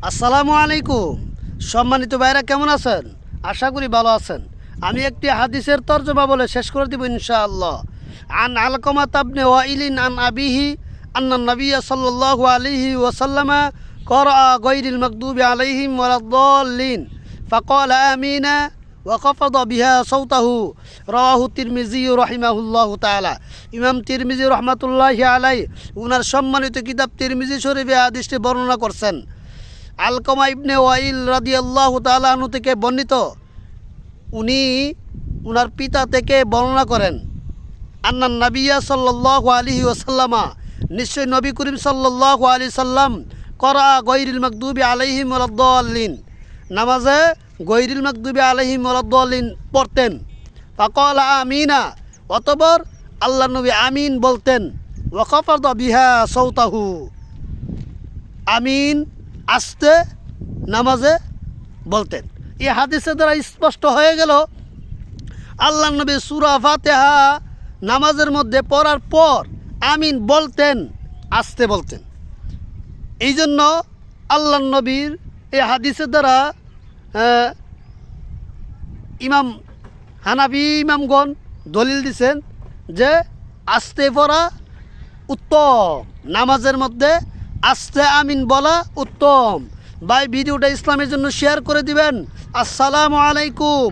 আসসালামু আলাইকুম। সম্মানিত ভাইরা কেমন আছেন? আশা করি ভালো আছেন। আমি একটি হাদিসের তর্জমা বলে শেষ করে দিব ইনশাআল্লাহ। আন আলকামা ইবনে ওয়াইলিন আন আবিহি আন্না নবিয়্য সাল্লাল্লাহু আলাইহি ওয়াসাল্লাম ক্বরাআ গায়রিল মাগদুবি আলাইহিম ওয়ালাদ-দাল্লিন ফাকালা আমিনা ওয়াকাফাদ বিহা সাওতাহু। রাওয়াহু তিরমিজি রাহিমাহুল্লাহু তাআলা। ইমাম তিরমিজি রহমাতুল্লাহি আলাইহি উনার সম্মানিত কিতাব তিরমিজি শরীফে হাদিসটি বর্ণনা করছেন। আলকামা ইবনে ওয়াইল রাদিয়াল্লাহু তাআলা আনহু থেকে বর্ণিত, উনি উনার পিতা থেকে বর্ণনা করেন, আন্নান নাবিয়্য সাল্লাল্লাহু আলাইহি ওয়াসাল্লামা, নিশ্চয় নবী করিম সাল্লাল্লাহু আলাইহি সাল্লাম ক্বরাআ গায়রিল মাগদুবি আলাইহিম ওয়ালাদ-দাল্লিন, নামাজে গায়রিল মাগদুবি আলাইহিম ওয়ালাদ-দাল্লিন পড়তেন। ফাকালা আমিনা, অতঃপর আল্লাহ নবী আমিন বলতেন। ওয়াকাফাদা বিহা সাওতাহু, আমিন আস্তে নামাজে বলতেন। এই হাদিসের দ্বারা স্পষ্ট হয়ে গেল আল্লাহ নবী সূরা ফাতিহা নামাজের মধ্যে পড়ার পর আমিন বলতেন, আস্তে বলতেন। এই জন্য আল্লাহ নবীর এই হাদিসের দ্বারা ইমাম হানাফি ইমামগণ দলিল দিছেন যে আস্তে পড়া উত্তম, নামাজের মধ্যে আস্তে আমিন বলা উত্তম। ভাই, ভিডিওটা ইসলামের জন্য শেয়ার করে দিবেন। আসসালামু আলাইকুম।